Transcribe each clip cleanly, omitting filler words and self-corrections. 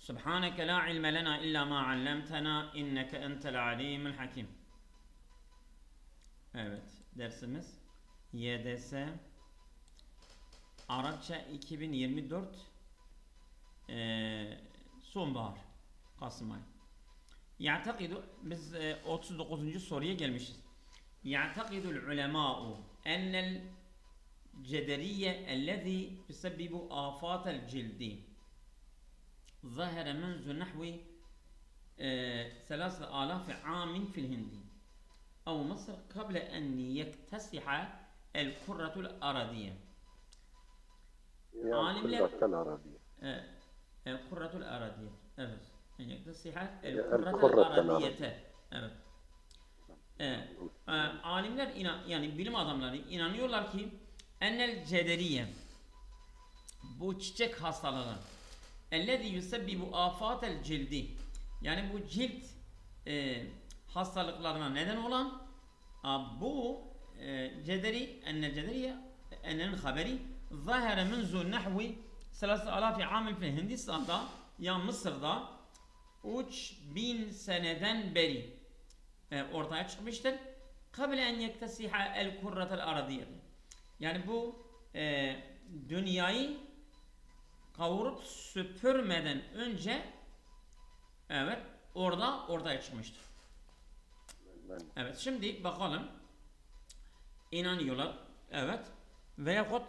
Subhaneke la ilme lena illa ma allamtena inneke entel alimul hakim. Evet, dersimiz YDS Arapça 2024 sonbahar, Kasım ayı. Ya'takidu, biz 39. soruya gelmişiz. Ya'takidul ulema'u ennel cederiye ellezî tüsebbibu âfâtel cildi zahara menzu nahvi 3000 عام في الهند أو مصر قبل أن يكتسح الكرة الأرضية. Alimler Kurratul Aradiye. Evet. Yektesiha el-Kurratul Aradiyete. Evet. Alimler yani bilim adamları inanıyorlar ki ennel cederiye, bu çiçek hastalığı, ellezî yusebbibu âfâtel cildi, yani bu cilt hastalıklarına neden olan bu cederi, ennel cederiye ennel haberi zahara menzu nahvi 3000 amil fi Hindistan'da ya Mısır'da 3000 seneden beri ortaya çıkmıştır. Kabile en yektesiha el kurratel aradiyeti. Yani bu dünyayı kavurup süpürmeden önce ortaya çıkmıştır. Evet, şimdi bakalım, inanıyorlar. Evet. Veyahut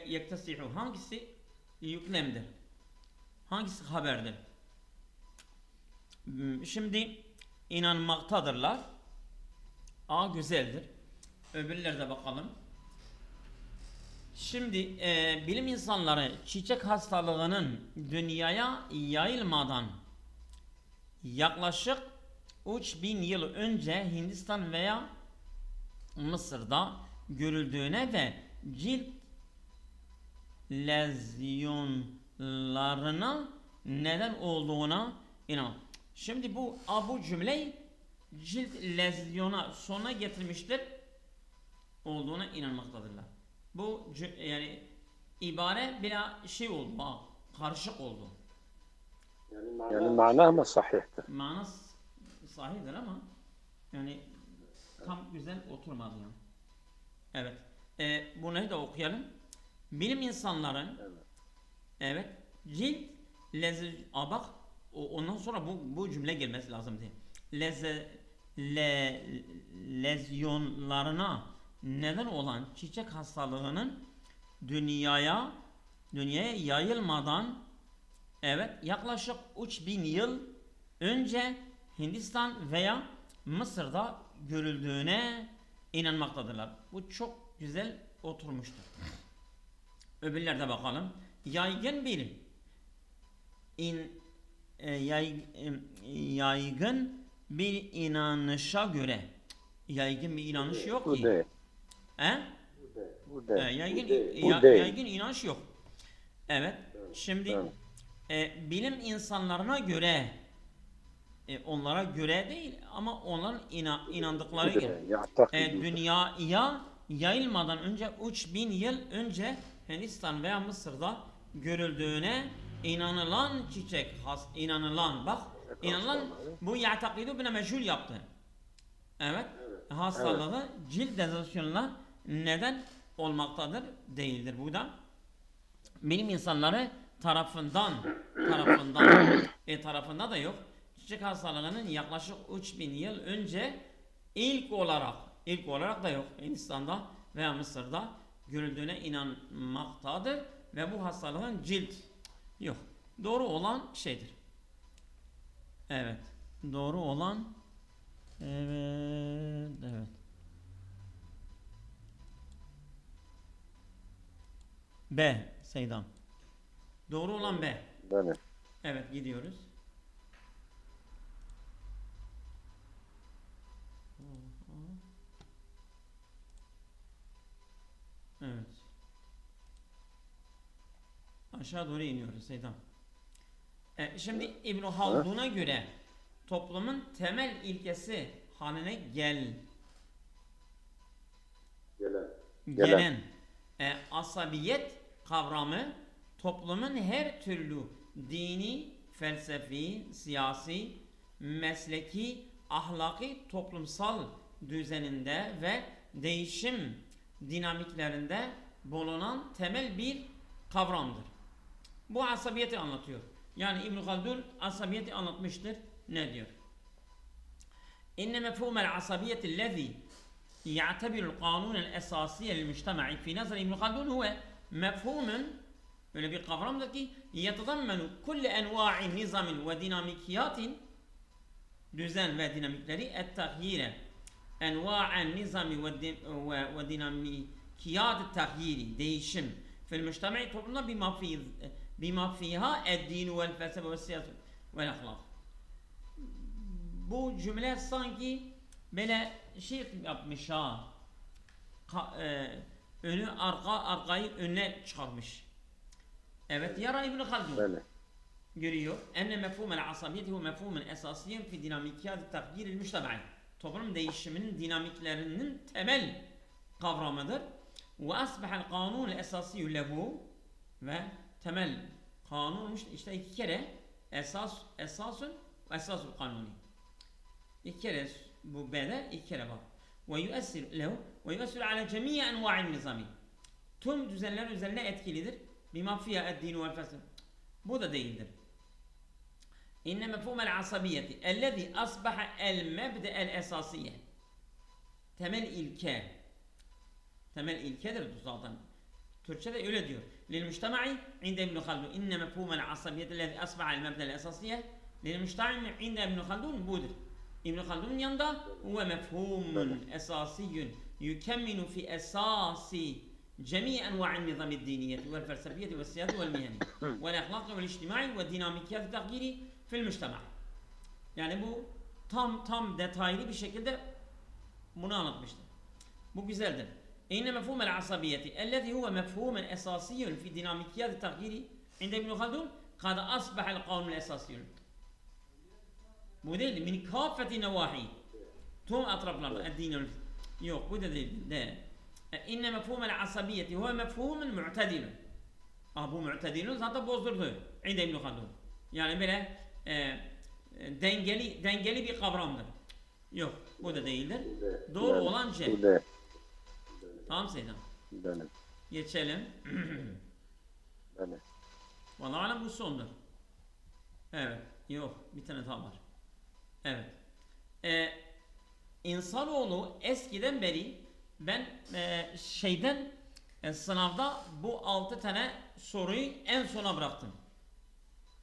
yektesihu, hangisi yüklemdir? Hangisi haberdir? Şimdi inanmaktadırlar. A güzeldir. Öbürleri de bakalım. Şimdi bilim insanları çiçek hastalığının dünyaya yayılmadan yaklaşık 3000 yıl önce Hindistan veya Mısır'da görüldüğüne ve cilt lezyonlarına neden olduğuna inan. Şimdi bu cümleyi cilt lezyona sona getirmiştir olduğuna inanmaktadırlar. Bu yani ibare bila şey oldu, karışık oldu. Yani mana mı sahihtir? Manası sahihtir ama yani tam güzel oturmadı yani. Evet. Bunu da okuyalım. Bilim insanların cilt bak ondan sonra bu cümle gelmesi lazım değil. Lezyonlarına neden olan çiçek hastalığının dünyaya yayılmadan yaklaşık 3000 yıl önce Hindistan veya Mısır'da görüldüğüne inanmaktadırlar. Bu çok güzel oturmuştur. Öbürlerde bakalım. Yaygın bir inanışa göre, yaygın bir inanış yok ki. Yaygın inanış yok. Evet. Şimdi bilim insanlarına göre, onlara göre değil ama onların inandıkları gibi dünyaya yayılmadan önce 3000 yıl önce Hindistan veya Mısır'da görüldüğüne inanılan bu ya'takidu bine meçhul yaptı. Evet. Hastalığı cilt lezyonuna neden olmaktadır, değildir. Bu da bilim insanları tarafında da yok. Çiçek hastalığının yaklaşık 3000 yıl önce ilk olarak da yok. Hindistan'da veya Mısır'da görüldüğüne inanmaktadır ve bu hastalığın cilt yok. Doğru olan şeydir. Evet. Doğru olan evet. B. Seydan. Doğru olan B. Evet, gidiyoruz. Evet. Aşağı doğru iniyoruz Seydan. Şimdi İbn Haldun'a göre toplumun temel ilkesi haline gelen asabiyet kavramı toplumun her türlü dini, felsefi, siyasi, mesleki, ahlaki, toplumsal düzeninde ve değişim dinamiklerinde bulunan temel bir kavramdır. Bu asabiyeti anlatıyor. Yani İbn Haldun asabiyeti anlatmıştır. Ne diyor? İnne mefhumel asabiyetillezî ya'tebirul kanûnel esâsiye lil-mujtema'i fî nazar İbn Haldun huve mefhumun, öyle bir kavramdır ki yetadammenu kulle envâ'i nizamin ve dinamikiyatin, düzen ve dinamikleri, et-tahyire envâ'en nizami ve dinamikiyat tahyiri, değişim fil mujtema'i, toplumda bima fiha ed-dînu vel felsefe ve siyaset vel ahlak. Bu cümle sanki böyle şey yapmış ha, önü arkayı önüne çıkarmış. Evet, yara İbn Haldun görüyor. Enne mefhumel asabiyeti hu mefhumen esasiyen fi dinamikiyat tahyiril mujtema'i. Toplum değişiminin dinamiklerinin temel kavramıdır. Ve asbahal kanun esasiyyü lehu, ve temel kanun işte iki kere esasun ve esasul kanuni. İki kere bu B'de iki kere var. Ve yüessir lehu ve yüessir ala cemiye enva'in nizami. Tüm düzenler üzerine etkilidir. Bima fiyha ed-dinu vel felsefe. Bu da değildir. İnne mefhumel asabiyeti ellezî asbaha el mebde'el esasiye. Temel ilke. Temel ilkedir zaten. Türkçe'de öyle diyor. Lil mujtema'i inde İbn Haldun inne mefhumel asabiyeti ellezî asbaha el mebde'el esasiye. Lil mujtema'i inde İbn Haldun budur. İbn Haldun'un yanında huve mefhumun esasiyyun yukemminu fi esasi cemii enva'in nizamid diniyeti vel felsefiyeti ve siyaseti vel mihani vel ahlaki vel içtimai ve dinamikiyat tahyiri fil mujtema. Yani bu tam detaylı bir şekilde bunu anlatmıştır. Bu güzeldir. İnne mefhumel asabiyeti ellezî huve mefhumun esasiyyun fi dinamikiyat tahyiri inde İbn Haldun kad asbaha'l kanun esasiyyun. Bu değil, min kâfeti nevahi. Tüm atraflarda, din yok, bu da değil. De. İnne mefhumel asabiyeti huve mefhumun mu'tedilun. Bu mu'tedilun zaten bozdurdu. İnde İbn Haldun. Yani böyle dengeli bir kavramdır. Yok, bu da değildir. Doğru olan C. Tamam Seydam. Geçelim. Vallahi alem bu sondur. Evet, yok, bir tane daha var. Evet. İnsanoğlu eskiden beri ben sınavda bu 6 tane soruyu en sona bıraktım.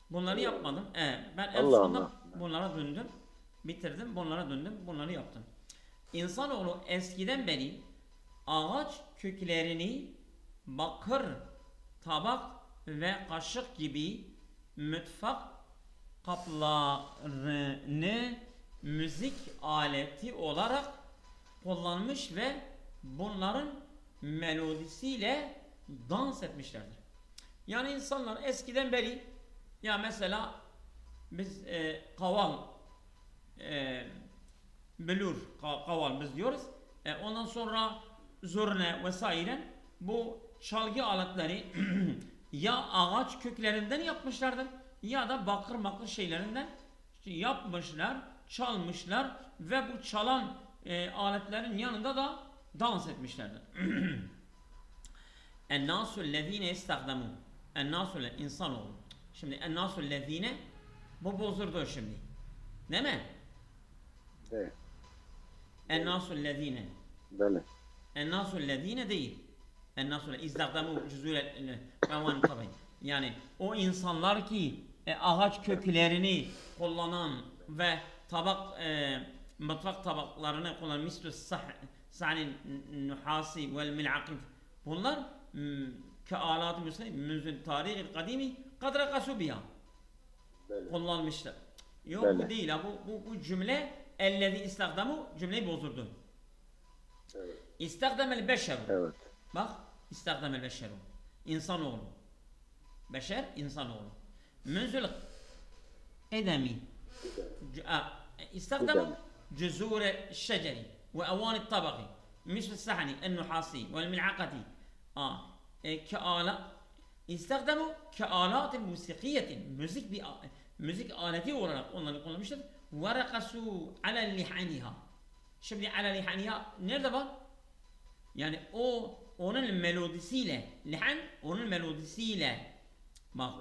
Bunları yapmadım. Ben en sonunda bunlara döndüm. Bitirdim. Bunlara döndüm. Bunları yaptım. İnsanoğlu eskiden beri ağaç köklerini bakır, tabak ve kaşık gibi mutfak kaplarını müzik aleti olarak kullanmış ve bunların melodisiyle dans etmişlerdir. Yani insanlar eskiden beri, ya mesela biz kaval belur, kaval biz diyoruz. Ondan sonra zurne vesaire, bu çalgı aletleri ya ağaç köklerinden yapmışlardır ya da bakır şeylerinden yapmışlar, çalmışlar ve bu çalan aletlerin yanında da dans etmişlerdir. En-nâsu'l-lezîne istagdemû. En-nâsu'l insanoğlu. Şimdi en-nâsu'l-lezîne bu bozurdu şimdi. Değil mi? Evet. En-nâsu'l-lezîne. Böyle. En-nâsu'l-lezîne değil. En-nâsu'l istagdemû cüzûl tabi. Yani o insanlar ki ağaç köklerini kullanan ve mutfak tabaklarını kullanan mislu sa'nin nuhasi vel mil'akif, bunlar kealat-ı müslim münzül tarihi kadimi kadra kasubiya kullanmışlar. Yok bu değil ha, bu cümle ellezî istagdamu cümleyi bozurdu. Evet. İstagdamel beşeru. Evet. Bak, istagdamel beşeru. İnsanoğlu. Beşer, insanoğlu. Münzül edemi. استخدموا جذور الشجر وأواني الطبق مثل الصحن النحاسي والملعقة كآلة İstakdemu ke alatin musikiyetin. Müzik aleti olarak onları kullanmıştır. Ve rakasu ala lihaniha. Şimdi ala lihaniha nerede var? Yani onun melodisiyle, lihan onun melodisiyle, bak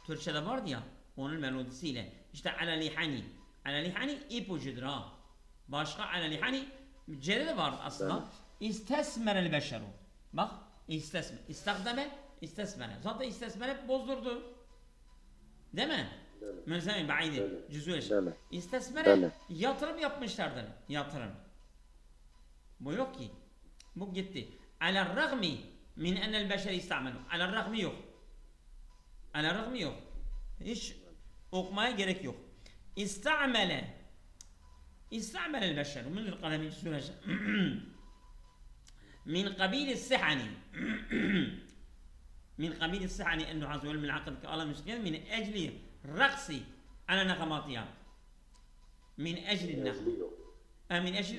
Türkçe'de vardı ya, onun melodisiyle, işte ala lihani ipucudur ha. Başka ala lihani C'de de var aslında. İstesmerel beşeru. Bak istakdeme istesmere. Zaten istesmere bozdurdu. Değil mi? Münzemin ba'idi cüzû İstesmere yatırım yapmışlardır. Yatırım. Bu yok ki. Bu gitti. Alel ragmi min enel beşeri istamelu. Alel ragmi yok. Alel ragmi yok. Hiç okumaya gerek yok. İstamele el beşer. Min kalemi sürece. Min kabili sihani. من قبيل السحن أنه عز وجل من العقد كأله مشكلة من أجل رقص على نغماتها من أجل النغم من أجل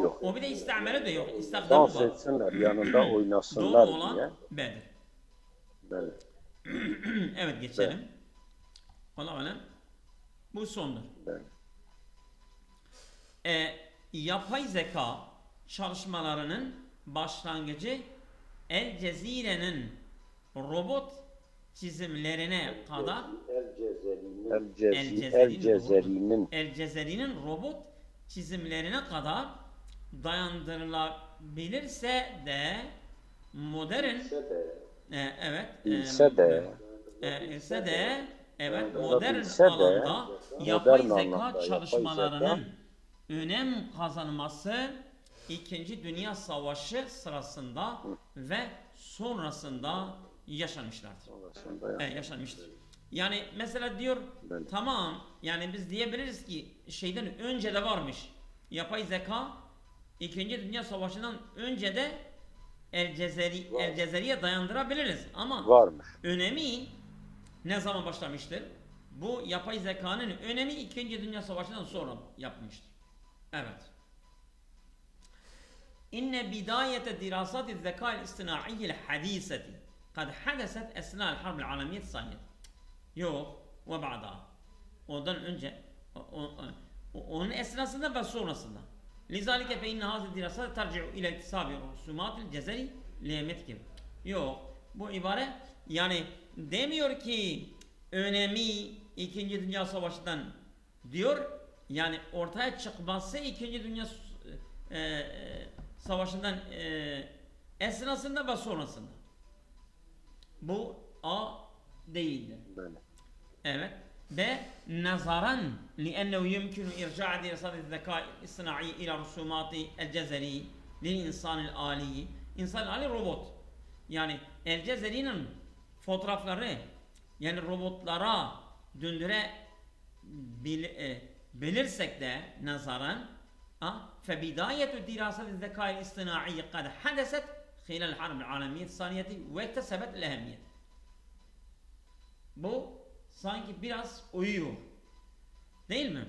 yok. O bir de istamele de yok. İstakdamu var. Dans etsinler, yanında oynasınlar doğru olan diye. Bedir. Böyle. Evet geçelim. Vallahi öyle. Bu sondur. Yapay zeka çalışmalarının başlangıcı El Cezire'nin robot çizimlerine kadar El Cezeri'nin robot çizimlerine kadar dayandırılabilirse de modern modern alanda yapay zeka çalışmalarının önem kazanması İkinci Dünya Savaşı sırasında ve sonrasında yaşanmıştır. Yani mesela diyor tamam, yani biz diyebiliriz ki şeyden önce de varmış yapay zeka. İkinci Dünya Savaşı'ndan önce de El Cezeri'ye dayandırabiliriz ama varmış. Önemi ne zaman başlamıştır? Bu yapay zekanın önemi İkinci Dünya Savaşı'ndan sonra yapmıştır. Evet. İnne bidayete dirasati zekâil istinâ'iyyel hadîseti kad hadeset esnâ'l harbil alamiyet saniyet. Yok ve ba'da. Ondan önce onun esnasında ve sonrasında. Lizalike fe inne hâzi dirasati terci'u ile iktisâbi rusumatil cezeri liyemet gibi. Yok. Bu ibare yani demiyor ki önemi İkinci Dünya Savaşı'ndan diyor, yani ortaya çıkması İkinci Dünya Savaşı'ndan esnasında ve sonrasında. Bu A değildir. Böyle. Evet. B. Nazaran li'ennehu yumkinu irca'a dirasati zekâ istinâ'i ila rusumâti el cezeri lil insanil âliyi. İnsan âli robot. Yani el cezeri'nin fotoğrafları yani robotlara döndürebilirsek de nazaran فبداية دراسة الذكاء الاصطناعي قد حدثت خلال الحرب العالمية الثانية واكتسبت الأهمية. Bu sanki biraz uyuyor. Değil mi?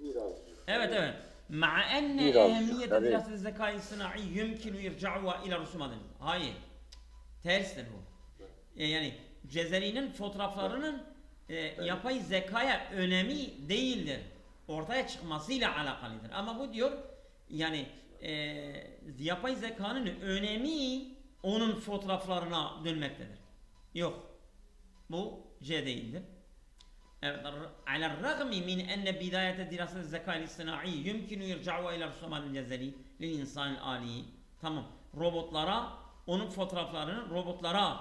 Biraz. Evet. مع أن أهمية دراسة الذكاء الاصطناعي يمكن إرجاعها إلى رسومات. Hayır. Terstir bu. Yani Cezeri'nin fotoğraflarının yapay zekaya önemi değildir. Ortaya çıkmasıyla alakalıdır. Ama bu diyor yani yapay zekanın önemi onun fotoğraflarına dönmektedir. Yok. Bu C değildir. Evet. Alel ragmi min enne bidayete dirasat zekâil istinâ'i yumkinu irca'u ila rusumatil cezeri lil insanil âliyi. Tamam. Robotlara, onun fotoğraflarını robotlara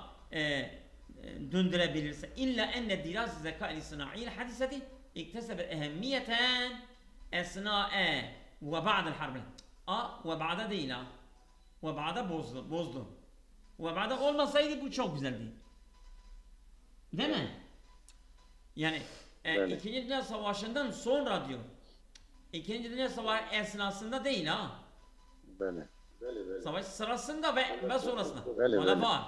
döndürebilirse illa enne dirasat zekâil istinâ'i hadiseti اكتسبت أهمية أثناء وبعد الحرب. وبعد değil ha. وبعد bozdu. وبعد olmasaydı bu çok güzeldi. Değil mi? Yani İkinci Dünya Savaşı'ndan sonra diyor. İkinci Dünya Savaşı esnasında değil ha. Böyle. Savaş sırasında ve sonrasında. Böyle. Var.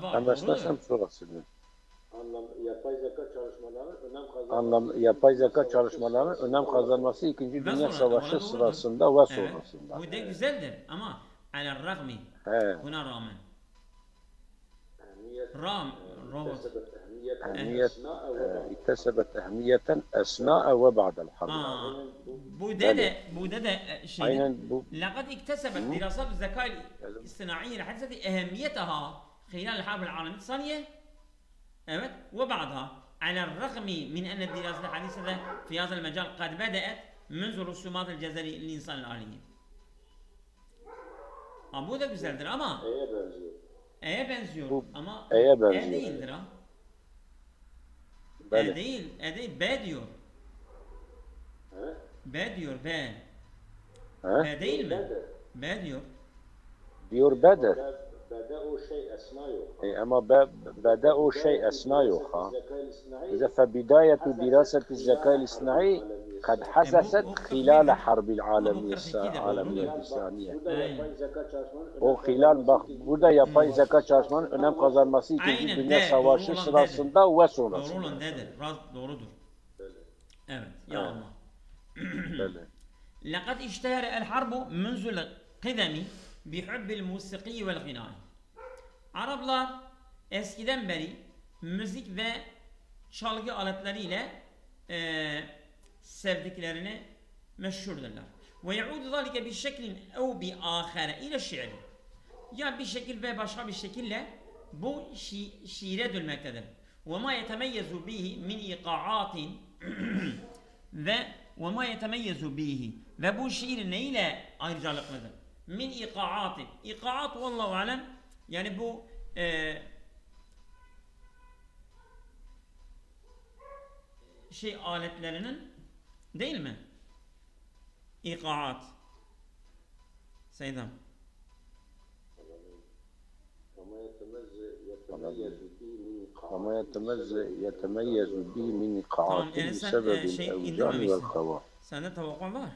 Anlaştırsam sonrası diyor. Yapay zeka çalışmalarının önem kazanması İkinci Dünya Savaşı sırasında ve sonrasında. Bu da güzeldir ama alel ragmi buna rağmen. روبوت اكتسبت أهمية أثناء وبعد الحرب. بودة شيء. لقد اكتسبت دراسات الذكاء الاصطناعي الحديثة أهميتها خلال الحرب العالمية الثانية وبعدها، على الرغم من أن الدراسات الحديثة في هذا المجال قد بدأت منذ رسومات الجزر الإنسان الآلية. Bu da güzeldir ama E'ye benziyor ama E değildir ha. E değil, B diyor. B diyor, B. B değil mi? B diyor. Diyor B'dir. أما بدأ شيء أثناء يوخا. إذا فبداية دراسة الذكاء الاصطناعي قد حدثت خلال حرب العالمية الثانية. O hilal bak burada yapay zeka çalışmanın önem kazanması 2. Dünya Savaşı sırasında ve sonrasında. Doğrudur. Evet. Ya Allah. لقد اشتهر الحرب منذ القدم بحب الموسيقى والغناء. Araplar eskiden beri müzik ve çalgı aletleriyle sevdiklerini meşhurdurlar. Ve yaudu zalike bi şeklin ev bi ahare ile şiir. Ya bir şekil ve başka bir şekille bu şiire dönmektedir. Ve ma yetemeyyezu bihi min iqa'atin ve ma yetemeyyezu bihi ve bu şiir neyle ayrıcalıklıdır? Min iqa'atin. İqa'at vallahu alem yani bu şey aletlerinin değil mi? İqa'at. Seydam. وما يتميز به من إيقاعات بسبب الأوزان والقوافي. Sende tavakun var.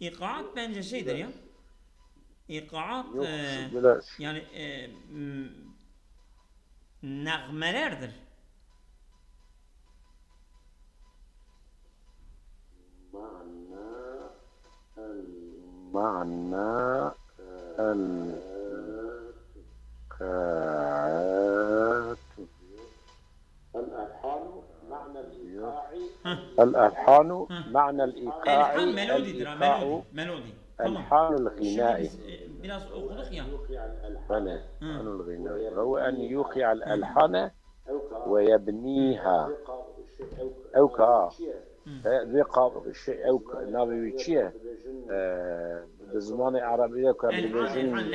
İqa'at bence şeydir ya. İqa'at yani nağmelerdir. معنى الألحان معنى الإيقاع ميلودي ألحان الغناء biraz okuduk ya. ألحان الغناء هو أن يوقع الألحان ويبنيها أوكا ذقة شيء أو نابي شيء بالزمان العربية كان بيجين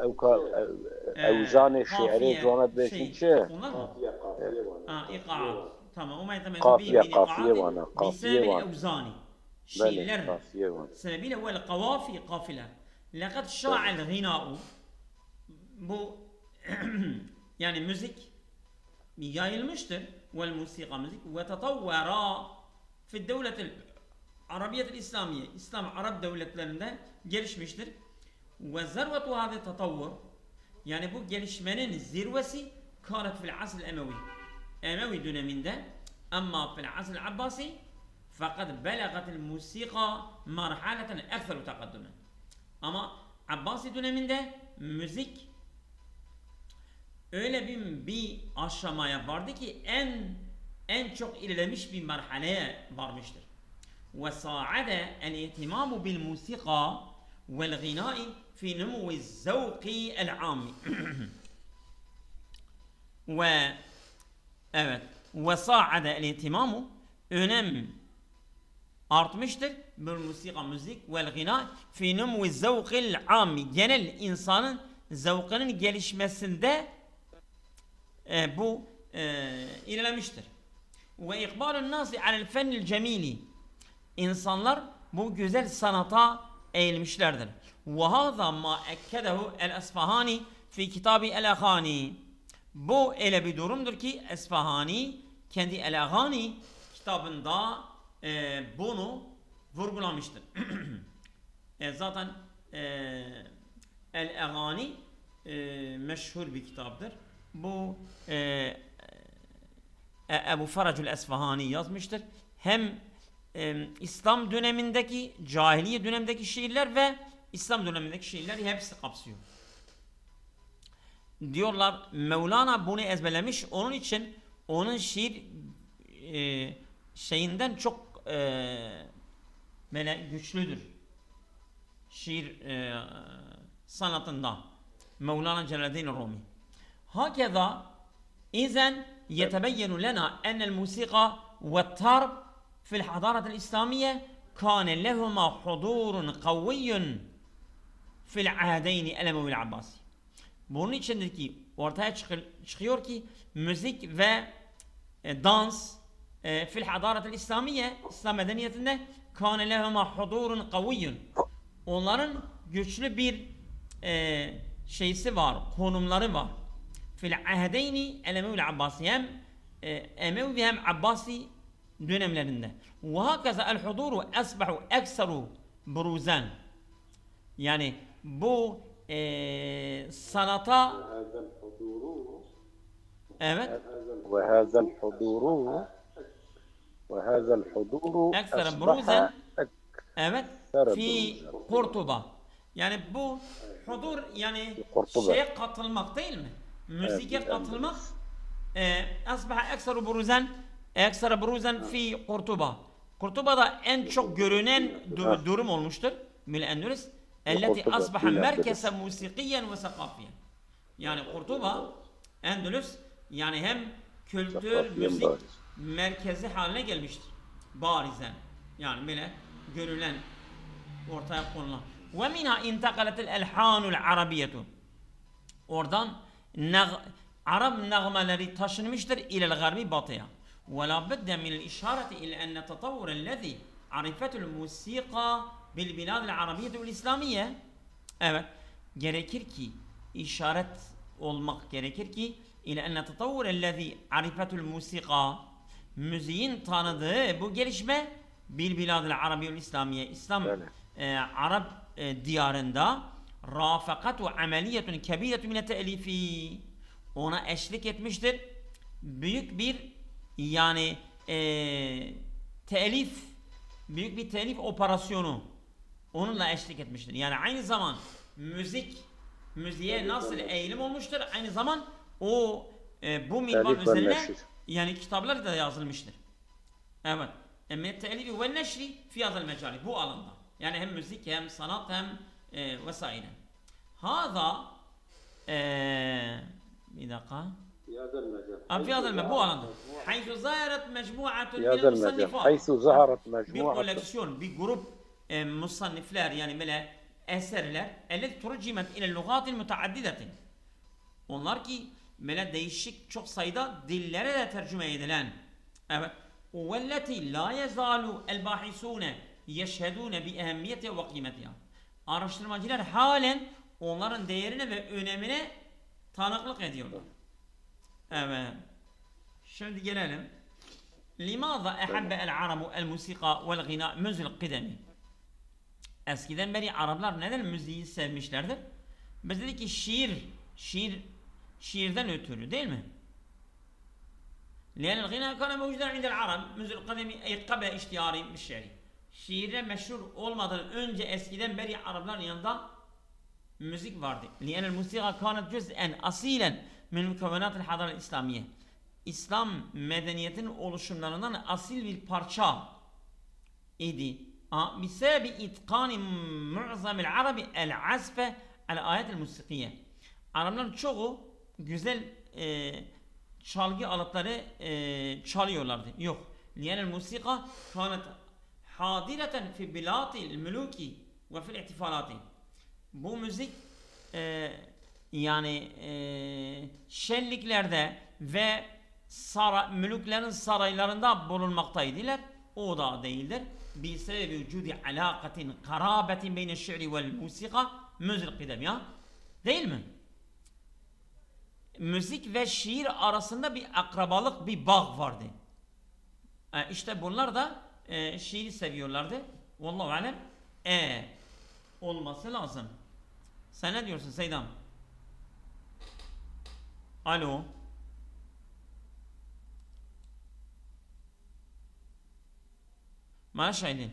أو أوزان الشعرية جوانب بيجين شيء إيقاعات tamam وما يتميز قافية قافية وانا قافية وانا الأوزان شيء سبيله هو القوافي قافلة لقد شاع الغناء bu yani müzik yayılmıştır والموسيقى müzik وتطور في الدولة العربية الإسلامية İslam Arap devletlerinde gelişmiştir وذروة هذا التطور yani bu gelişmenin zirvesi كانت في العصر الأموي Emevi döneminde ama في العصر العباسي فقد بلغت الموسيقى مرحلة أكثر تقدما ama Abbasi döneminde müzik öyle bir aşamaya vardı ki en çok ilerlemiş bir merhaleye varmıştır. وساعد الاهتمام بالموسيقى والغناء في نمو الذوق العام. Evet. وساعد الاهتمام önem artmıştır. Bu müzik ve gina fi numu zevkil ami genel insanın zevkinin gelişmesinde bu ilerlemiştir. Ve ikbalun nasi alel fennil cemili insanlar bu güzel sanata eğilmişlerdir. Ve hâzâ mâ ekkedehu el Esfahani fi kitabı el Aghani. Bu öyle bir durumdur ki Esfahani kendi el Aghani kitabında bunu vurgulamıştır. Zaten el Aghani meşhur bir kitaptır. Bu Ebu Faracul Esfahani yazmıştır. Hem İslam dönemindeki, cahiliye dönemindeki şiirler ve İslam dönemindeki şiirler hepsi kapsıyor. diyorlar Mevlana bunu ezberlemiş. Onun için onun şiir şeyinden çok böyle güçlüdür. Şiir sanatında. Mevlana Celaleddin Rumi. Hakeza izen yetebeyyenu lena enel musika ve tarb fil hadaret İslamiye kâne lehuma hudurun kavviyyun fil ahdeyni el-Emevi Abbasi. Bunun içindeki ortaya çıkıyor ki müzik ve dans fil hadaret İslamiye, İslam medeniyetinde kâne lehuma hudurun kavviyyun. Onların güçlü bir şeysi var, konumları var. Fil ahdeyni el-Emevi Abbasi, hem Emevi hem Abbasi dönemlerinde. Ve hakaza el-huduru asbahu ekseru buruzan. Yani bu sanata evet وهذا الحضور ekser buruzan أصبح evet أكثر fi بروزا. Kurtuba. Yani bu hudur yani Kurtuba. şeye katılmak değil mi? Müziğe Evet, katılmak asbaha ekser buruzan fi Kurtuba. Kurtuba'da en çok görünen durum olmuştur. Mil Endülüs elleti Kurtuba, asbaha Mil merkeze musikiyen ve sakafiyen. Yani Kurtuba Endülüs yani hem kültür, Sakafiyen müzik bariz. merkezi haline gelmiştir. Barizen. Yani böyle görülen ortaya konulan. Ve minha intaqalatil elhanul arabiyetu. Oradan Arap nağmeleri taşınmıştır ilel garbi batıya. Ve la bedde minel işareti ile enne tetavvurellezi arifetul musika bil biladil arabiyetu vel İslamiye. Evet. Gerekir ki işaret olmak gerekir ki ile enne tetavvurellezi arifetul musika, müziğin tanıdığı bu gelişme bil biladil arabiyetu vel İslamiye, İslam Arap diyarında rafakatu ameliyetun kebiyetun mine te'lifi, ona eşlik etmiştir. Büyük bir yani telif, büyük bir telif operasyonu onunla eşlik etmiştir. Yani aynı zaman müziğe nasıl eğilim olmuştur, aynı zaman o bu minval üzerine yani kitaplar da yazılmıştır. Evet. Emniyet telifi ve neşri fi hazal mecali, bu alanda. Yani hem müzik hem sanat hem vesaire. Haza bir dakika. في هذا المجال bu alanda. حيث ظهرت مجموعة من المصنفات. حيث ظهرت bir مجموعة koleksiyon, bir grup musannifler yani böyle eserler التي ترجمت إلى اللغات المتعددة. Onlar ki böyle değişik çok sayıda dillere de tercüme edilen. Evet. وَالَّتِي لَا يَزَالُ الْبَاحِثُونَ يَشْهَدُونَ بِأَهَمِّيَتِهَا وَقِيمَتِهَا. Araştırmacılar halen onların değerine ve önemine tanıklık ediyorlar. Evet. Şimdi gelelim. لِمَاذَا اَحَبَّ الْعَرَبُ الْمُسِقَى وَالْغِنَاء مُنْزُ الْقِدَمِ. Eskiden beri Araplar neden müziği sevmişlerdir? Biz dedik ki şiirden ötürü değil mi? لأن الغناء كان موجودا عند العرب منذ القدم أي قبل اشتهارهم بالشعر. Şiirle meşhur olmadan önce eskiden beri Arapların yanında müzik vardı. لأن الموسيقى كانت جزءا أصيلا من مكونات الحضارة الإسلامية. İslam medeniyetinin oluşumlarından asil bir parça idi. بسبب إتقان معظم العرب العزف على آيات الموسيقية. Arapların çoğu güzel çalgı aletleri çalıyorlardı. Yok. لأن الموسيقى كانت حاضرة في بلاد الملوك وفي الاحتفالات. Bu müzik yani şenliklerde ve mülüklerin saraylarında bulunmaktaydılar. O da değildir. بسبب وجود علاقة قرابة بين الشعر والموسيقى منذ القدم ya. Değil mi? Müzik ve şiir arasında bir akrabalık, bir bağ vardı. İşte bunlar da şiiri seviyorlardı. Vallahu alem olması lazım. Sen ne diyorsun Seydam? Alo. ما شايلين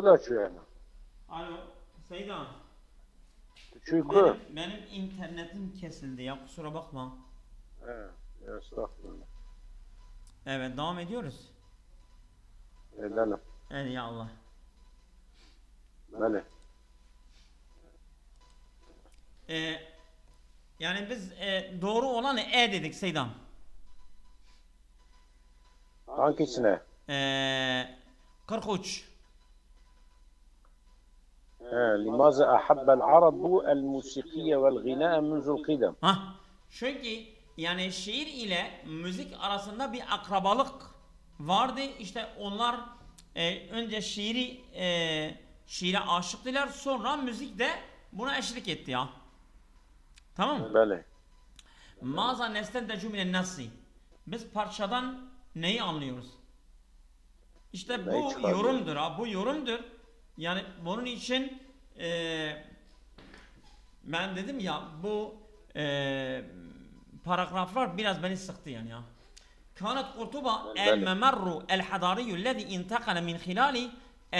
da şu yani. Alo Seydan. Çünkü. Benim internetim kesildi ya, kusura bakma. Evet. Estağfurullah. Evet, devam ediyoruz. Edelim. Evet ya Allah. Böyle. Yani biz doğru olanı dedik Seydan. Hangisine? 43. لماذا أحب العرب الموسيقية والغناء منذ القدم؟ Çünkü yani şiir ile müzik arasında bir akrabalık vardı. İşte onlar önce şiire aşıktılar, sonra müzik de buna eşlik etti ya. Tamam mı? Böyle. Maza nestentecü minen nasi. Biz parçadan neyi anlıyoruz? İşte bu yorumdur ha, bu yorumdur. Yani bunun için ben dedim ya, bu paragraflar biraz beni sıktı yani ya. كانت قرطبة الممر الحضاري الذي انتقل من خلال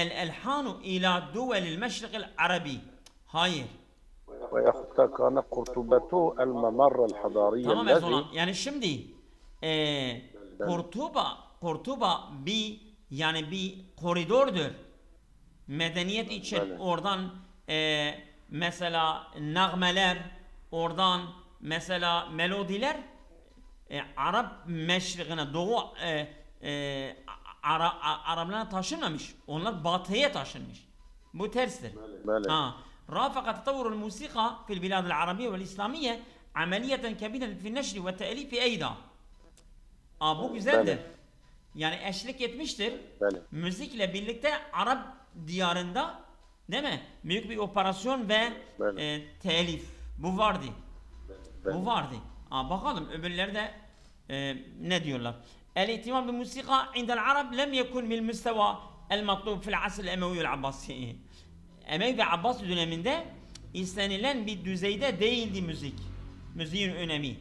الألحان إلى دول المشرق العربي. Hayır. كان قرطبة الممر الحضاري tamam الذي. Yani şimdi Kurtuba bir koridordur. Medeniyet için böyle. Oradan mesela nağmeler, oradan mesela melodiler Arap meşrikine, Doğu Araplarına taşınmamış. Onlar batıya taşınmış. Bu terstir. رافق تطور الموسيقى في البلاد العربية والإسلامية عملية كبيرة في النشر والتأليف أيضا. Bu güzeldir. Yani eşlik etmiştir. Böyle. Müzikle birlikte Arap diyarında, değil mi? Büyük bir operasyon ve telif. Bu vardı. Böyle. Bu vardı. Bakalım öbürleri de ne diyorlar? El-ihtimam bil musika indel Arab lem yekun bil müsteva el-matlub fil asr el-Emevi el-Abbasi. Emevi ve Abbasi döneminde istenilen bir düzeyde değildi müzik. Müziğin önemi.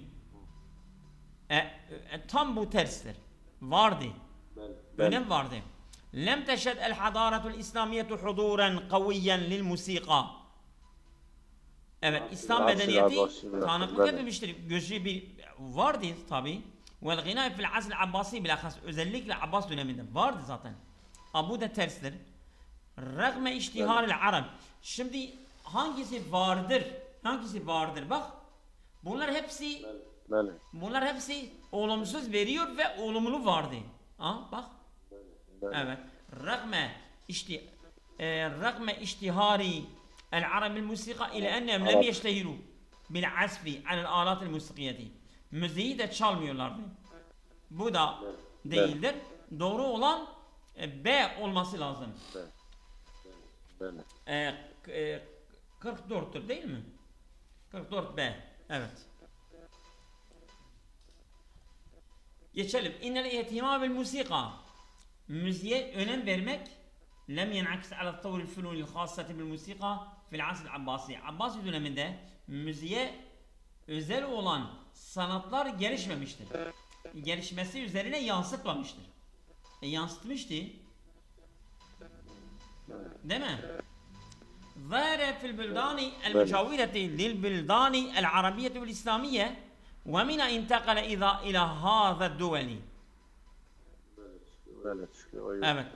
Tam bu terstir. Vardı. Önem vardı. Lem teşhed el-hadaratul İslamiyetu huduren kaviyen lil musika. Evet, İslam medeniyeti tanıklık etmemiştir. Güçlü bir vardı tabi. Vel gina fil asr Abbasi bilahas, özellikle Abbas döneminde vardı zaten. Bu da terstir. Ragme iştiharil Arab. Şimdi hangisi vardır? Hangisi vardır? Bak. Bunlar hepsi olumsuz veriyor ve olumlu vardı. Bak. Evet. Ragme iştihari العرب الموسيقى إلى أنهم لم يشتهروا بالعزف على الآلات الموسيقية. Müziği de çalmıyorlardı. Bu da değildir. Doğru olan B olması lazım. 44'tür değil mi? 44 B. Evet. Geçelim. İnnel ihtimam bil musika. Müziğe önem vermek lem yen'aks ala tavr el-funun el-khassati bil musika fil asr Abbasi. Abbasi döneminde müziğe özel olan sanatlar gelişmemiştir. Gelişmesi üzerine yansıtmamıştır. Yansıtmıştı. Değil mi? ظهر في البلدان المجاورة للبلدان العربية والإسلامية ومن انتقل إلى هذا الدول. Evet.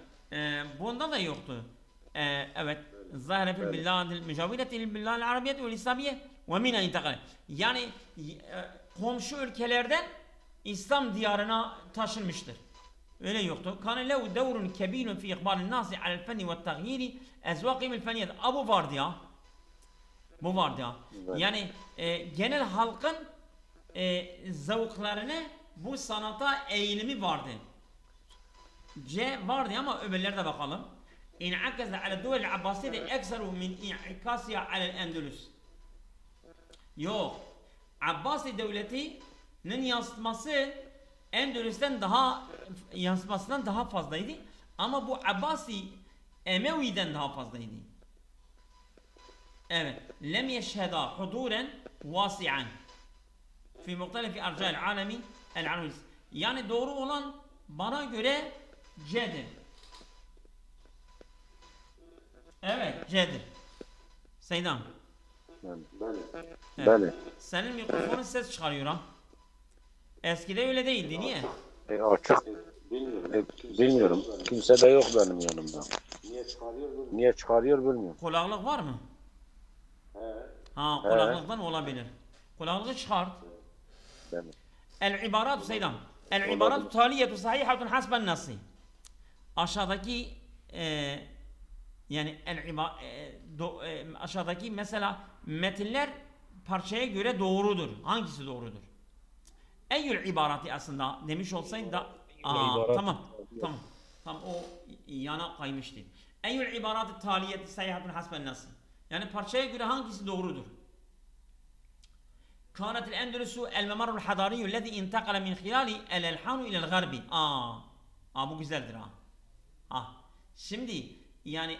Bunda da yoktu. Evet. ظهر في البلدان المجاورة للبلدان العربية والإسلامية ومن انتقل. Yani komşu ülkelerden İslam diyarına taşınmıştır. Öyle yoktu. Kana lehu devrun kebirun fi ikbalin nasi alel fenni ve taghyiri ezvaqim el feniyet. Bu vardı ya. Bu vardı ya. Yani genel halkın zevklerine, bu sanata eğilimi vardı. C vardı ama öbürlere de bakalım. İn'akaza ala duvel abbasiyye ekseru min i'kasiya alel endülüs. Yok. Abbasi devletinin yansıtması Endülüs'ten yansımasından daha fazlaydı. Ama bu Abbasi Emevi'den daha fazlaydı. Evet. Lem yeşheda huduren vasi'an fi muhtelifi erca'il alemi el-alemi. Yani doğru olan bana göre C'dir. Evet, C'dir. Seydam. Evet. Senin mikrofonun ses çıkarıyor ha. Eskide öyle değildi. Niye? Açık. Bilmiyorum. Kimse de yok benim yanımda. Niye çıkarıyor bilmiyorum. Kulaklık var mı? Ha, kulaklıktan olabilir. Kulaklığı çıkart. Evet. El-ibarat Seydam. El-ibarat taliyetu sahihatun hasben nasi. Aşağıdaki yani aşağıdaki mesela metinler parçaya göre doğrudur. Hangisi doğrudur? Eyyül ibarati aslında demiş olsaydı da tamam o yana kaymıştı. Eyyül ibarati taliyeti sayhatun hasben nasıl? Yani parçaya göre hangisi doğrudur? كانت الأندلس الممر الحضاري الذي انتقل من خلاله الألحان إلى الغرب. Bu güzeldir ha. Şimdi yani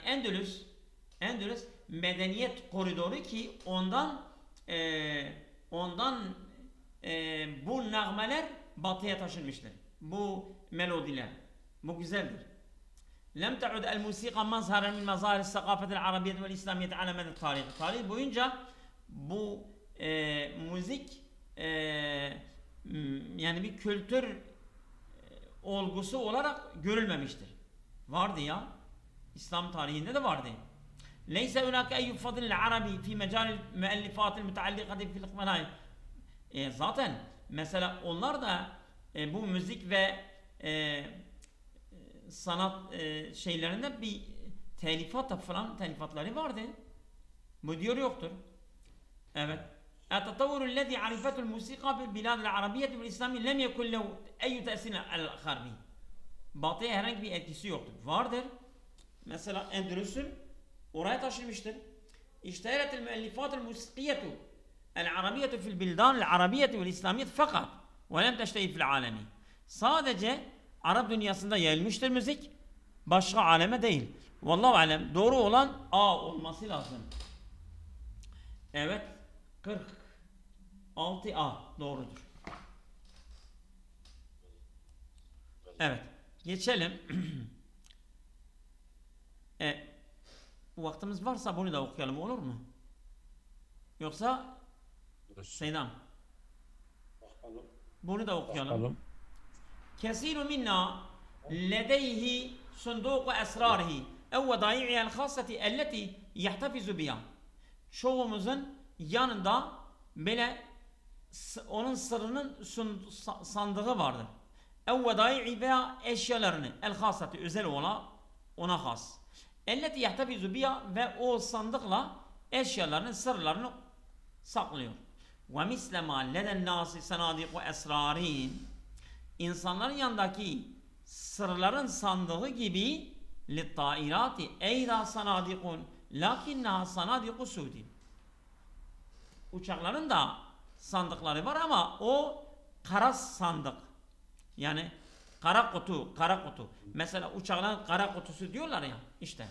Endülüs medeniyet koridoru ki ondan bu nağmeler batıya taşınmıştır. Bu melodiler. Bu güzeldir. Lem ta'ud el musika mazharen min mazahir sakafetil arabiyet vel islamiyet ala meded tarih. Tarih boyunca bu müzik yani bir kültür olgusu olarak görülmemiştir. Vardı ya. İslam tarihinde de vardı. Leyse hunaka eyyü fadlil arabi fi mecalil müellifatil müteallikati fil ikmenayet. Zaten mesela onlar da bu müzik ve sanat şeylerinde bir telifatları vardı. Bu diyor yoktur. Evet. التطور الذي عرفته الموسيقى في البلاد العربية والإسلامية لم يكن له أي تأثير على الغربي. Batı'ya herhangi bir etkisi yoktur. Vardır. Mesela Endülüs'ün oraya taşınmıştır. İşteheretil müellifatul musikiyetu el-arabiyetu fil bildan el-arabiyetu vel-islamiyet fakat ve lem teştehir fil alemi. Sadece Arap dünyasında yayılmıştır müzik. Başka aleme değil. Vallahu alem. Doğru olan A olması lazım. Evet. 46A doğrudur. Evet. Geçelim. Vaktimiz varsa bunu da okuyalım, olur mu? Yoksa Seydam. Bunu da okuyalım. Kesiru minna ledeyhi sunduku esrarihi ev vedai'ihel khasati elleti yahtafizu biha. Çoğumuzun yanında böyle onun sırrının sandığı vardır. Ev vedai'i veya eşyalarını el khasati özel ona has. Elleti yahtafizu biha ve o sandıkla eşyalarını, sırlarını saklıyor. Ve mislema leden nasi sanadiku esrarin. İnsanların yanındaki sırların sandığı gibi littairati eyda sanadikun lakinnaha sanadiku sudi. Uçakların da sandıkları var ama o kara sandık. Yani kara kutu. Mesela uçakların kara kutusu diyorlar ya işte.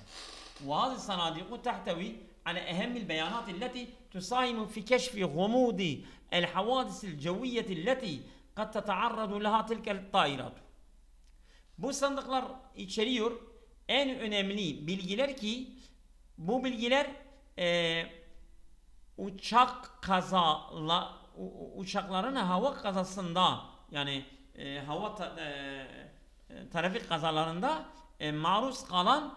وهذه الصناديق تحتوي على أهم البيانات التي تساهم في كشف غموض الحوادث الجوية التي قد تتعرض لها تلك الطائرات. Bu sandıklar içeriyor en önemli bilgiler ki bu bilgiler uçakların hava kazasında yani hava trafik kazalarında maruz kalan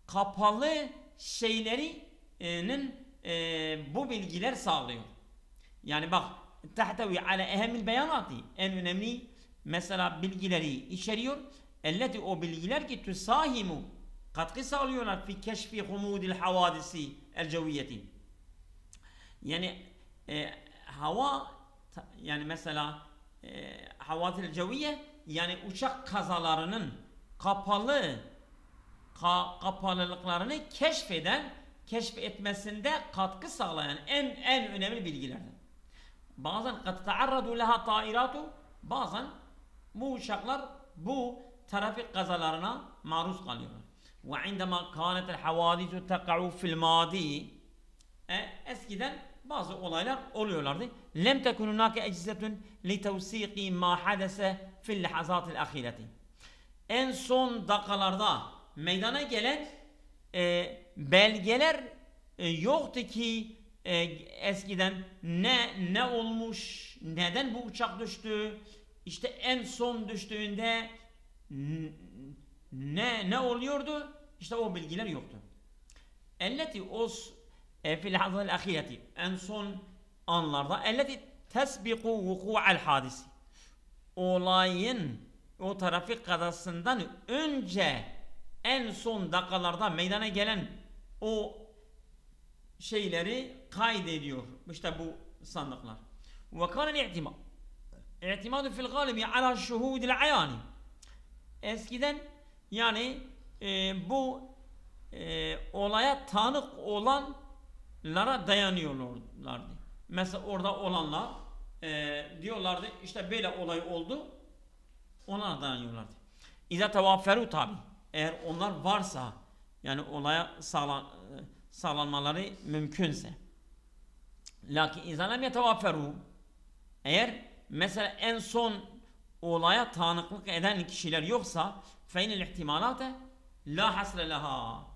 kapalı şeylerinin bu bilgiler sağlıyor. Yani bak tahtavi ala ehemmil beyanati en önemli mesela bilgileri içeriyor. Elleti o bilgiler ki tusahimu katkı sağlıyorlar fi keşfi humudil havadisi el ceviyeti. Yani hava yani mesela havadil ceviye yani uçak kazalarının kapalılıklarını keşfetmesinde katkı sağlayan en önemli bilgilerden. Bazen kad taarradu leha tairatu bazen bu uçaklar bu trafik kazalarına maruz kalıyorlar. Ve indema kanetel havadisu teka'u fil madi eskiden bazı olaylar oluyorlardı. Lem tekun hunake eczetun li tevsiki ma hadese fil lahazatil ahireti. En son dakikalarda meydana gelen belgeler yoktu ki eskiden ne olmuş, neden bu uçak düştü, işte en son düştüğünde ne oluyordu, işte o bilgiler yoktu. Elleti os fil lahzal ahireti, en son anlarda, elleti tesbiqu vuku'al hadisi, olayın o trafik kazasından önce en son dakikalarda meydana gelen o şeyleri kaydediyor. İşte bu sandıklar. Ve kâne i'timadu fil galibi ala şuhudil ayani. Eskiden yani bu olaya tanık olanlara dayanıyorlardı. Mesela orada olanlar diyorlardı işte böyle olay oldu, ona dayanıyorlardı. İza tevafferu tabi, eğer onlar varsa, yani olaya sağlanmaları mümkünse. Lakin iza lem yetevafferu, eğer mesela en son olaya tanıklık eden kişiler yoksa, feynel ihtimalate la hasre leha.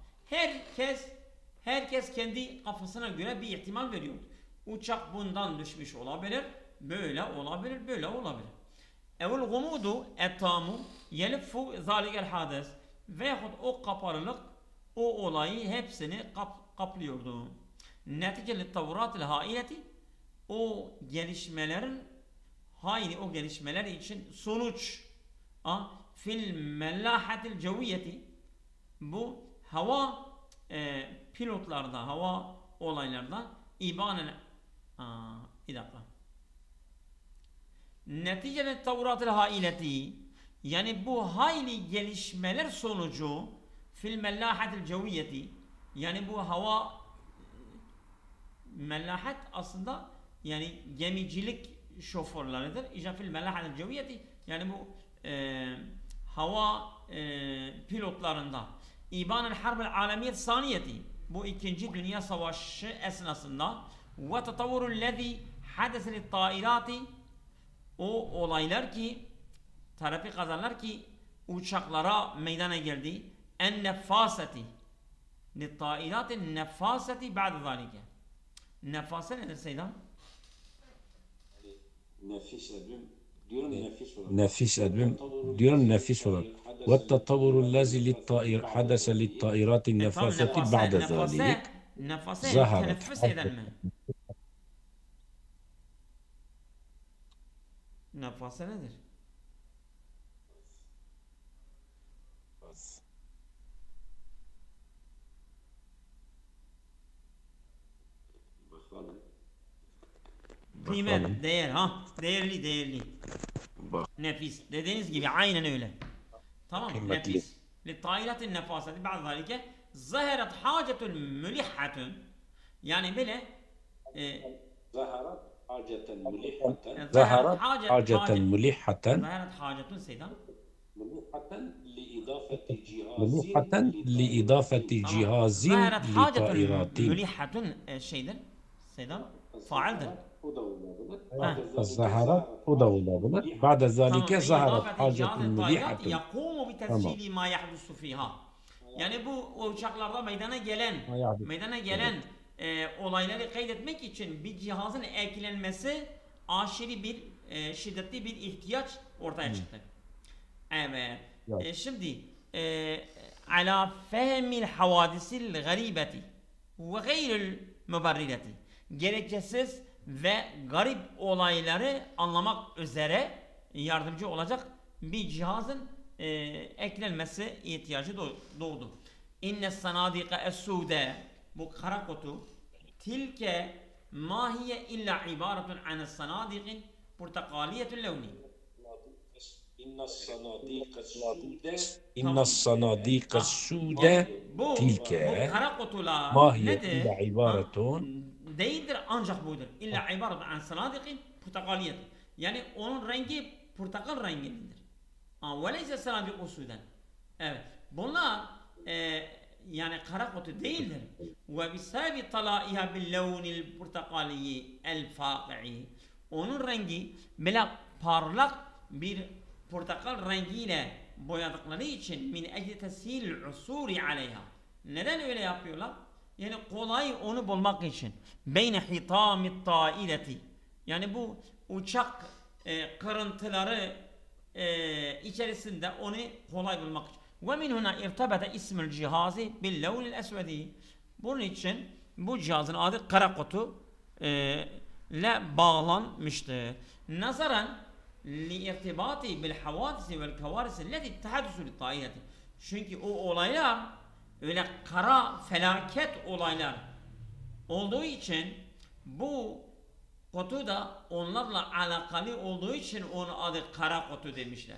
Herkes kendi kafasına göre bir ihtimal veriyor. Uçak bundan düşmüş olabilir, böyle olabilir, böyle olabilir. Evul gumudu etamu yeliffu zalikel hades, veyahut o kapalılık o olayı hepsini kaplıyordu. Neticeli tavratil haileti, o gelişmelerin o gelişmeler için sonuç fil mellahatil ceviyeti, bu hava pilotlarda, hava olaylarda ibanen bir dakika. Neticeli tavratil haileti, yani bu hayli gelişmeler sonucu fil mellahatil ceviyeti, yani bu hava mellahat aslında yani gemicilik şoförleridir. İşte fil mellahatil ceviyeti, yani bu hava pilotlarında İbanel Harbil Alemiyet Saniyeti, bu 2. Dünya Savaşı esnasında ve tetavvurul lezi hadeselit tairati, o olaylar ki, trafik kazalar ki uçaklara meydana geldi. En nefaseti li tairatin nefaseti ba'de zalike. Nefase nedir Seydan? Nefis edbim diyorum, nefis olarak. Ve tatavvurul lezi hadese lit tairatin nefaseti ba'de zalik. Nefase Zaharet. teneffüs eden mi? Nefase nedir? Kıymet, değer, değerli. Nefis. Dediğiniz gibi aynen öyle. Tamam mı? Nefis. Li nefaseti ba'd zalike zaharat hacetul mülihatun, yani böyle zaharat haceten mulihhaten zaharat haceten mulihhaten zaharat hacetun Seydan mulihhaten li idafeti cihazin zaharat li hacetun tairatin. mülihatun şeydir Seydan, faildir. الزهرات o da olabilir. Ba'de zalike zaharat hacetun mulihhaten. Yakumu bi tescili ma yahdusu fiha. Yani bu uçaklarda meydana gelen olayları kaydetmek için bir cihazın eklenmesi aşırı bir şiddetli bir ihtiyaç ortaya çıktı. Evet. Şimdi ala fehmil havadisil garibeti ve gayril müberrireti, gerekçesiz ve garip olayları anlamak üzere yardımcı olacak bir cihazın eklenmesi ihtiyacı doğdu. İnne sanadika es-sude, bu kara kutu, tilke mahiye illa ibaretun an sanadikin portakaliyetül levni. İnne sanadika es-sude tilke bu kara kutular mahiye nedir? illa ibaretun Değildir, ancak budur. İlla ibaretun an sanadikin portakaliyet. Yani onun rengi portakal rengindedir. Veleyse sanadik usulen. Evet. Bunlar yani kara kutu değildir. Ve bisabi talaiha bil levnil portakaliyi el faqi'i. Onun rengi böyle parlak bir portakal rengiyle boyadıkları için min ecli teshil usuri aleyha. Neden öyle yapıyorlar? Yani kolay onu bulmak için. Beyne hitamit taileti. Yani bu uçak kırıntıları içerisinde onu kolay bulmak için. Ve min huna irtabata ismül cihazi bil levnil esvedi. Bunun için bu cihazın adı kara kutu ile bağlanmıştır. Nazaran li irtibati bil havadisi vel kavarisi leti tahaddusu li taileti. Çünkü o olaylar öyle kara felaket olaylar olduğu için bu kutu da onlarla alakalı olduğu için onun adı kara kutu demişler.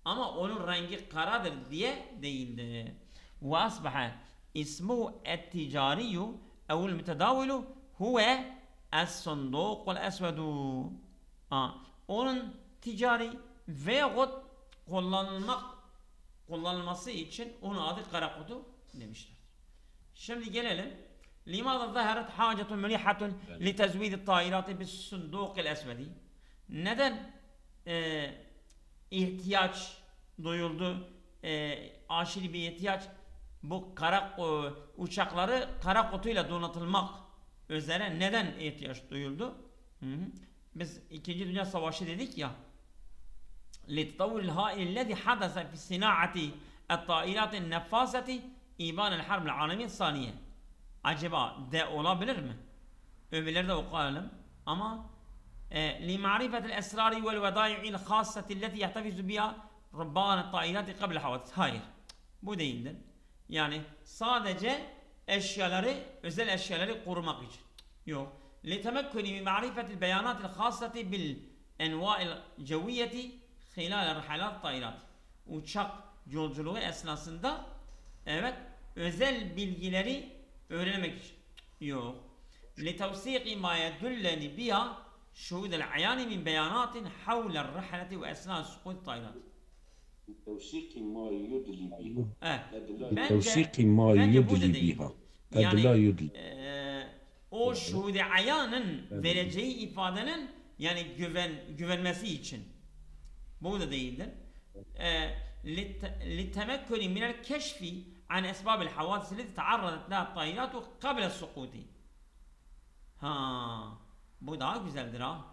Ama onun rengi karadır diye değildi. Ve asbaha ismuhu et-ticariyu ev'l mütedavilu huve es-sundukul esvedu. Onun ticari veyahut kullanılması için onun adı kara kutu demişler. Şimdi gelelim. Limada zaharet hacetun melihatun li tezvidi tairati bis sundukil esvedi. Neden ihtiyaç duyuldu? Aşırı bir ihtiyaç bu uçakları kara kutuyla donatılmak üzere neden ihtiyaç duyuldu? Biz 2. Dünya Savaşı dedik ya. لِتَطَوُّرِ الْهَائِلِ الَّذِي حَدَثَ فِي الصِّنَاعَةِ الطَّائِرَاتِ النَّفَّاسَةِ اِبَانَ الْحَرْبِ الْعَالَمِيَ الثَّانِيَةِ. Acaba de olabilir mi? Öbürleri de okuyalım. Ama لِمَعْرِفَةِ الْاَسْرَارِ وَالْوَدَائِعِ الْخَاصَّةِ الَّتِي يَحْتَفِزُ بِهَا رُبَّانَ الطَّائِرَاتِ قَبْلَ حَوَادِثِ. Hayır. Bu değildir. Yani sadece eşyaları, özel eşyaları korumak için. Yok. لِتَمَكُّنِ مِنْ مَعْرِفَةِ الْبَيَانَاتِ الْخَاصَّةِ بِالْاَنْوَاءِ الْجَوِيَّةِ خِلَالَ رِحَلَاتِ الطَّائِرَاتِ. Uçak yolculuğu esnasında evet özel bilgileri öğrenmek için. Yok. لِتَوْسِيقِ مَا يَدُلَّنِ بِهَا شُهُودَ الْعَيَانِ مِنْ بَيَانَاتٍ حَوْلَ الرِّحْلَةِ وَاَسْنَاءِ سُقُوطِ الطَّائِرَاتِ. لتوثيق ما يدلي بها. لتوثيق ما يدلي بها. Yani يدلي. O şuhud-i ayanın vereceği ifadenin yani güvenmesi için. Bu da değildir. لِتَمَكُّنِ مِنَ الْكَشْفِ عَنْ أَسْبَابِ الْحَوَادِثِ الَّتِي تَعَرَّضَتْ لَهَا الطَّائِرَاتُ قَبْلَ السُّقُوطِ. Bu daha güzeldir ha.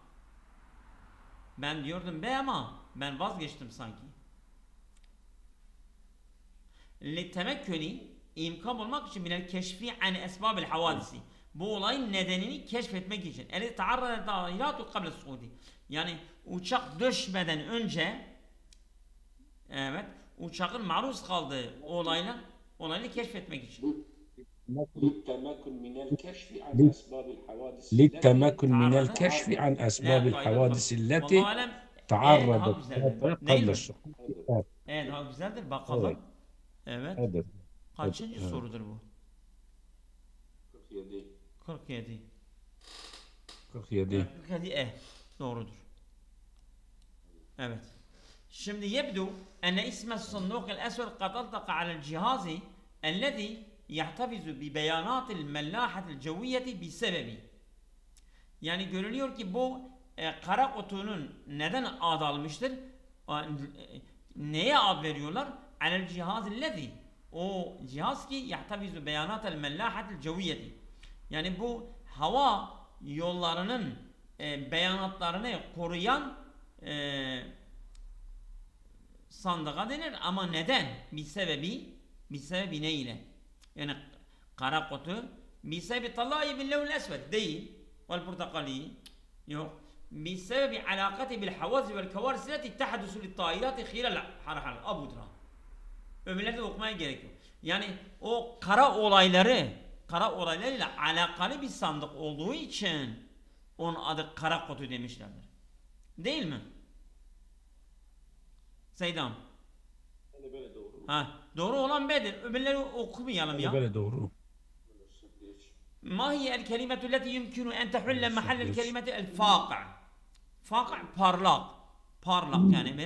Ben diyordum be ama ben vazgeçtim sanki. لِتَمَكُّنِ imkan bulmak için minel keşfi an esbabil havadisi. Bu olayın nedenini keşfetmek için. Eli taarradat dahiratu qabla suudi. Yani uçak düşmeden önce evet uçakın maruz kaldığı olayını keşfetmek için. للتمكن من الكشف عن أسباب الحوادث للتمكن من الكشف عن أسباب الحوادث التي تعرضت قبل السقوط. Evet, daha güzeldir. Bakalım. Evet. Kaçıncı sorudur bu? 47. 47. 47 doğrudur. Evet. Şimdi yebdu enne isme sunduk el-esved kad altaka alel cihazi ellezî yahtafizu bi beyanatil mellâhatil cevviyeti bi sebebi. Yani görülüyor ki bu kara kutunun neden ad almıştır? Neye ad veriyorlar? Alel cihazillezî. O cihaz ki yahtafizu beyanatil mellâhatil cevviyeti. Yani bu hava yollarının beyanatlarını koruyan sandığa denir ama neden? Bir sebebi ne ile? Yani kara kutu bir sebebi talayi bil levn esved değil vel portakali yok bir sebebi alakati bil havazi vel kavarisi leti tahdusu lit tairati khilal harhal abudra. Öbürleri de okumaya gerekiyor. Yani o kara olaylarıyla alakalı bir sandık olduğu için onun adı kara kutu demişlerdir. Değil mi? Seydam. Böyle doğru. Doğru olan B'dir. Öbürleri okumayalım ya. Böyle doğru. Ma hiye el kelimetu leti yumkinu en tehulle mahallel kelimeti el fâka'. Fâka' parlak. Parlak yani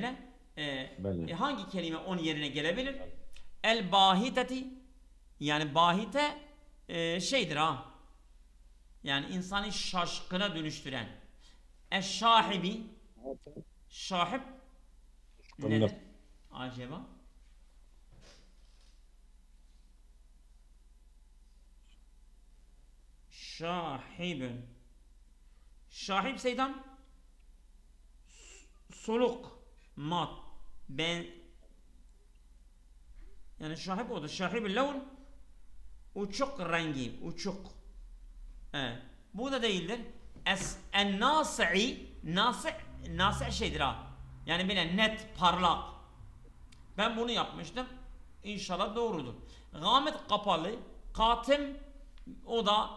böyle. Hangi kelime onun yerine gelebilir? El bahiteti yani bahite şeydir ha. Yani insanı şaşkına dönüştüren. Eşşahibi şahip nedir? Acaba? Şahibün. Şahip Seydam. Soluk. Mat. Ben. Yani şahip odur. Şahib-i levn. Uçuk rengi. Uçuk. Evet. Bu da değildir. En-nasi'i. Nasi' şeydir ha. Yani böyle net, parlak. Ben bunu yapmıştım. İnşallah doğrudur. Gâmet kapalı. Katım o da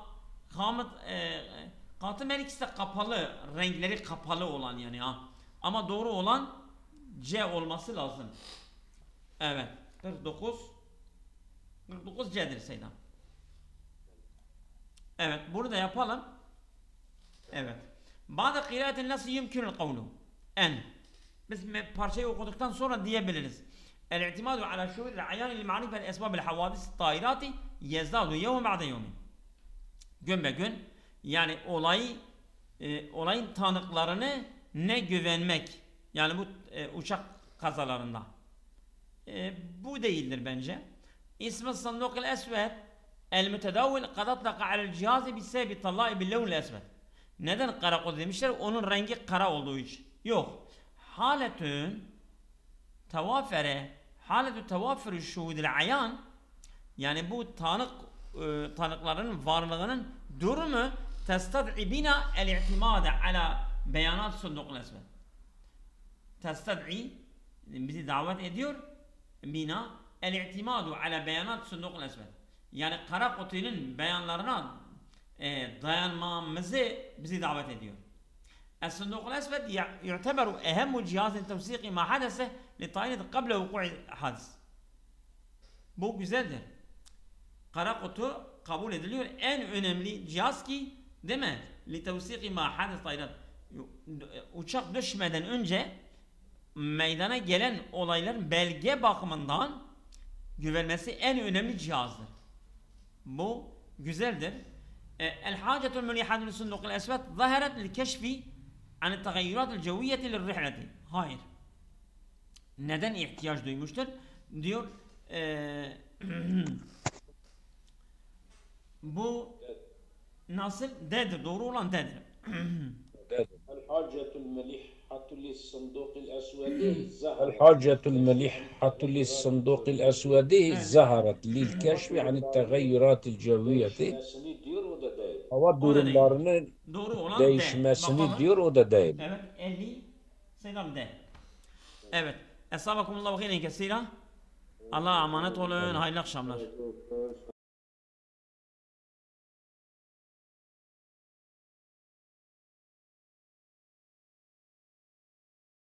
katım her ikisi de kapalı. Renkleri kapalı olan yani ha. Ama doğru olan C olması lazım. Evet. 49 C'dir Seydam. Evet. Bunu da yapalım. Evet. Bazı kıraatin nasıl yümkünül kavlu? En. Biz parçayı okuduktan sonra diyebiliriz. El-i'timadu ala şuhudil ayani li ma'rifel esbabil havadis tairati yezdadu yevme ba'de yevmin. Gün be gün yani olayın tanıklarını ne güvenmek yani bu uçak kazalarında. Bu değildir bence. İsmi sandukil esved el-mütedavvil kad atlaka alel cihazi bisebebi tallahi bil levnil esved. Neden kara kod demişler? Onun rengi kara olduğu için. Yok. Haletün tevafere şuhudil ayan yani bu tanıkların varlığının durumu testad'i bina el-i'timade ala beyanat sundukul esved. Testad'i bizi davet ediyor bina el-i'timadu ala beyanat sundukul esved. Yani kara kutunun beyanlarına dayanmamızı bizi davet ediyor. الصندوق الأسود يعتبر أهم جهاز توثيقي ما حدث للطائرة قبل وقوع الحادث. Bu güzeldir. Kara kutu kabul ediliyor. En önemli cihaz ki değil mi? لتوثيق ما حدث طائرة. Uçak düşmeden önce meydana gelen olayların belge bakımından güvenmesi en önemli cihazdır. Bu güzeldir. الحاجة المليحة للصندوق الأسود ظهرت للكشف عن التغيرات الجوية للرحلة. Hayır. Neden ihtiyaç duymuştur? Diyor bu nasıl? D'dir. Doğru olan D'dir. الحاجة الملحة للصندوق الأسود الحاجة الملحة للصندوق الأسود ظهرت للكشف عن التغيرات الجوية. Hava durumlarının değişmesini diyor, o da değil. Evet, 50 Selam D. Evet. Estağfurullah ve hayren kesira. Allah'a emanet olun. Hayırlı akşamlar.